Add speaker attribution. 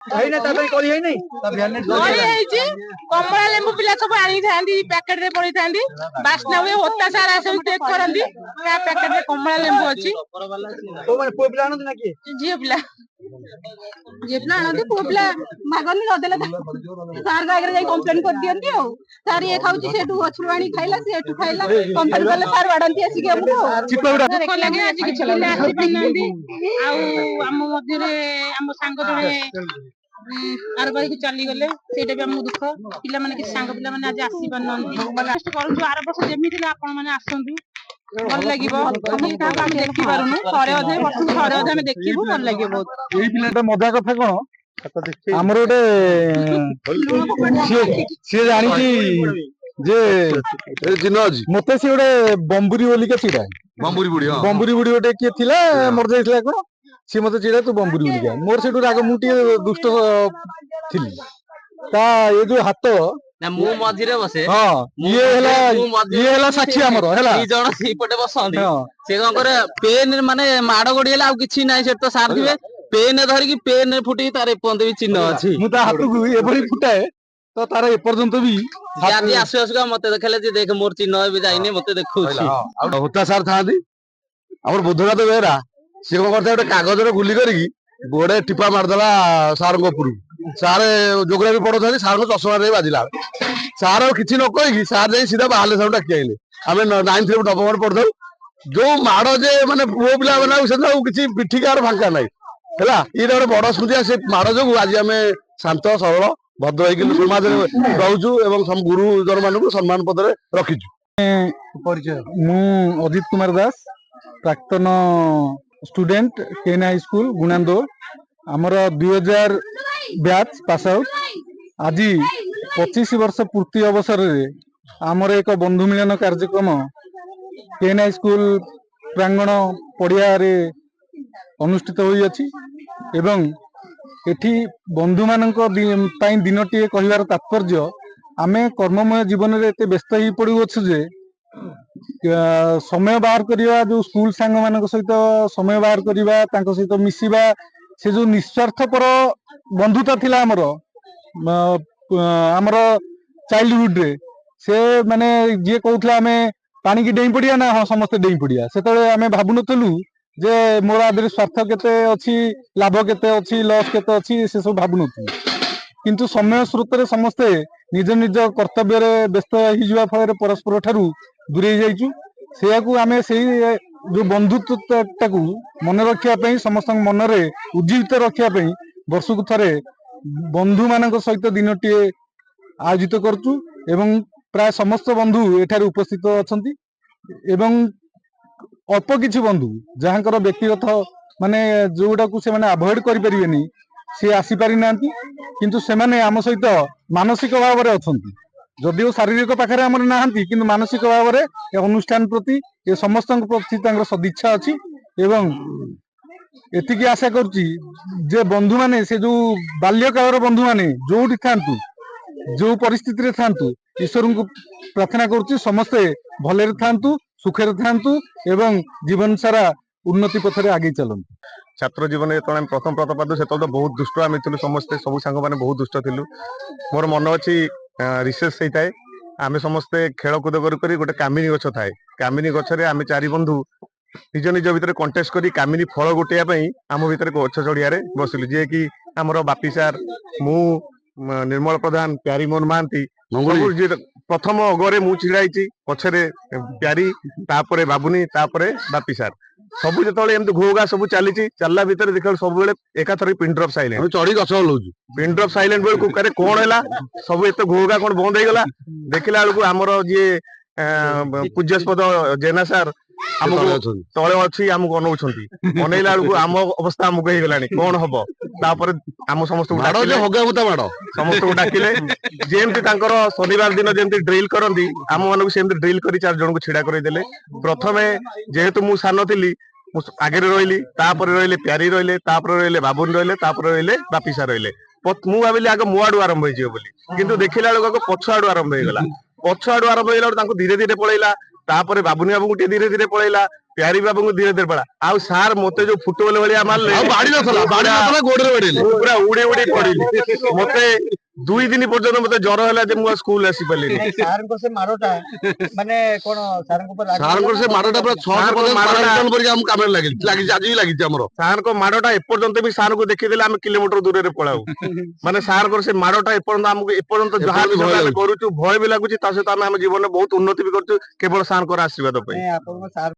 Speaker 1: कमला लेंबू पिला सब आनी थांदी पैकेट रे पड़ी थांदी बास्ना हुए होता सारा सब चेक करंदी का पैकेट रे कमला लेंबू अछि
Speaker 2: तो माने पुओ पिला आनंद ना कि
Speaker 1: झियो पिला आनंदी पुओ पिला मागनी न देले सार गागरे जाई कंप्लेन कर दियंती हो सार ये खाउची सेटू अछुर आनी खाइला सेटू खाइला कंप्लेन करले सार वाडंती आसी के हमको चिपड़ा को लागे आज कि छले आसी पनंदी आ हम मध्य रे हम संग जणे आरबारी को चली गले सेटा भी हमको दुख पिला माने कि संग पिला माने आज आसी पनंदी लास्ट करू जो आर वर्ष जेमी दिले आपण माने आसंतु भल लागिबो हम का काम देखि पारुनु थरे अधे वर्ष थरे अधे हम देखिबो भल लागिबो बहुत
Speaker 2: एई पिलाटा मजा कथा कोन हमर ओटे से जानि कि जे जिनोज मते से ओटे बम्बुरी बोली के चिड़ा बम्बुरी बुडी हां बम्बुरी बुडी ओटे के थिला मर जाइथिला कोन से मते चिड़ा तू बम्बुरी बोली के मोर सेटू राग मुटी दुष्ट थिली ता ये जो हाथ
Speaker 3: ना मु मझिरे बसे
Speaker 2: हां ये हला साक्षी हमर हला
Speaker 3: दी जण सीपटे बसंदी से कोन करे पेन माने माडो गडी हला आ किछि नाही से तो सार दिबे पेन धरि कि पेन फुटी तारे पन्द भी चिन्ह अछि
Speaker 2: मु ता हाथ को एबरी फुटाए तो तारा ए पर्यंत भी
Speaker 3: यादी आसु आसुका मते देखले जे देख मोर चिन्ह भी जाइने मते देखौछि
Speaker 2: होता सार थांदी हमर बुद्धनाथ बेरा से कोन करते ओटे कागज रे गुली करी गोड़े टिपा मारदला सार को पुरु सार जोग्राफी पढो सार को चश्मा रे बाजिला सार किछि न कहि सार जाई सीधा बाहले साउंड डाकी आइले हमें 9th रे डबल पढो जो माडो जे माने पुओ पिला बना से किछि पिठिकार फांका नाही हैला ई रे बड़ स्मृति से माडो जो आज हमें शांत सरल भद्र होइके समाज रे रहउछु एवं सब गुरुजन मानकु सम्मान पद रे रखिछु परिचय मु अजित कुमार दास प्राक्तन स्टूडेंट केन हाई स्कूल गुणांदो आमर 2000 बैच पास आउट आज 25 वर्ष पूर्ति अवसर रे आमर एक बंधु मिलन कार्यक्रम केन हाई स्कूल प्रांगण पड़िया रे अनुष्ठित होई अछि एवं एठी बंधु मानक दिनटी कहिवार तात्पर्य आमे कर्ममय जीवन रे एते व्यस्त ही पड़ू अछि जे समय बाहर करिवा जो स्कूल सांग मानक सहित समय बाहर करिवा तांको सहित मिसिबा से जो निस्वार्थपर बंधुता थिला हमर चाइल्डहुड रे से माने जे कहउथला हमें पानी की डेई पड़िया ना हां समस्त डेई पड़िया सेतले हमें भाबु नथलु जे मोर आदर स्वार्थ केते अछि लाभ केते अछि लॉस केते अछि से सब भाबु नथलु किंतु समय स्रोत रे समस्त निज निज कर्तव्य रे व्यस्त हि जिवा फल परस्पर ठारू दूरे जाइछु सेयाकू आमे सेही जो बंधुत्वटाकू मन रखिया पई समस्त मन रे उज्जीवित रखिया पई वर्षकु थरे बंधु मानक सहित दिनटी आयोजित करछु एवं प्राय समस्त बंधु एठारे उपस्थित अछंती एवं अल्प किछि बंधु जहांकर व्यक्तिगत माने जोडाकू से माने अवॉइड करि परिबेनी से आसी पारि नांती किंतु से माने आम सहित मानसिक भाव रे अछंती जदिओ शारीरिक पाखरे हमर नाहंती किंतु मानसिक भाव रे ए अनुष्ठान प्रति ए समस्त प्रति तांगर सदिच्छा अछि एवं एतिकी आशा करछि जे बंधु माने से जो बाल्यकालर बंधु माने जोठी थांतु जो परिस्थिति रे थांतु ईश्वर को प्रार्थना करछि समस्ते भले रे थांतु सुखे रे थांतु एवं जीवन सारा उन्नति पथरे आगे चलंतु
Speaker 4: छात्र जीवन जो प्रथम प्रथम से तो बहुत दुष्ट आम थी समस्ते सब सांग मैंने बहुत दुष्ट थिलु मोर मन अच्छी रिसेस होता है आम समस्ते खेलकूद कर गोटे कामिनी गछ थाए कामिनी गछरे आम चारि बंधु निज निज भितर कंटेस्ट करी कामिनी फल गोटेया आम भितर गछ चढ़िया बसिलु जे कि आमर बापी सार मु निर्मल प्रधान प्यारी मोहन महांती प्रथम अगरे मु छिड़ाई पछरे प्यारी तापरे बाबुनी तापरे बापी सार सब जो घोगा सब चली चलला भितर देख सब एकाथर पिन ड्रॉप साइलेंट चढ़ी गछ हलाउछु पिन ड्रॉप साइलेंट बेलू करे कौन है सब एत घोगा कौन बंद हो गला देखला बेलू आमर जी पूज्यस्पद जेना सार तले अच्छी आमको अनौछंती अनैला बेलू आम अवस्था आमको हो गलानी कौन हम तापर आम समस्त समस्त को डाकिले जेमती शनिवार दिन जेमती ड्रिल करती आम मान ड्रिल कर 4 जन को छिड़ा करदेले प्रथमे जेहेतु मु सान थी आगे रही रही प्यारी रही रही बाबुन रही बापी सार रही मु भाविली आगे मो आड़ू आरंभ हो किंतु देखला बेलू पछ आड़ू आरंभ हो गला पछ आड़ू आरंभ हो धीरे धीरे पलैला ତାପରେ ବାବୁନି ବାବୁଙ୍କୁ ଟିକେ ଧୀରେ ଧୀରେ ପଳେଇଲା, ପ୍ୟାରି ବାବୁଙ୍କୁ ଧୀରେ ଧୀରେ ପଳା। ଆଉ ସାର୍ ମତେ ଯୋଉ ଫୁଟବଲ ଭଳିଆ ମାରିଲେ, ପୁରା ଉଡି ଉଡି ପଡିଲି। ମତେ 2 ଦିନ ପର୍ଯ୍ୟନ୍ତ ମତେ ଜ୍ୱର ହେଲା ଯେ ମୁଁ ଆଉ ସ୍କୁଲ ଆସି ପାରିଲିନି।
Speaker 5: ସାରଙ୍କ ସେ ମାଡଟା ମାନେ କଣ ସାରଙ୍କ ଉପରେ
Speaker 6: ସାରଙ୍କର ସେ ମାଡଟା ପୁରା 650 ପରିକା ଆମ କାମରେ ଲାଗିଛି ଆଜି ବି ଲାଗିଛି ଆମର।
Speaker 4: ସାରଙ୍କ ମାଡଟା ଏପର୍ଯ୍ୟନ୍ତ ବି ସାରଙ୍କୁ ଦେଖିଦେଲେ ଆମେ କିଲୋମିଟର ଦୂରରେ ପଳାଉ। ମାନେ ସାରଙ୍କର ସେ ମାଡଟା ଏପର୍ଯ୍ୟନ୍ତ ଆମକୁ ଏପର୍ଯ୍ୟନ୍ତ ଯାହା ବି ଆମେ କରୁଛୁ ଭୟ ବି ଲାଗୁଛି, ତା ସହିତ ଆମେ ଆମ ଜୀବନରେ ବହୁତ ଉନ୍ନତି ବି କରୁଛୁ କେବଳ ସାରଙ୍କର ଆଶୀର୍ବାଦ ପାଇଁ।
Speaker 5: ଆପଣଙ୍କ ସାର୍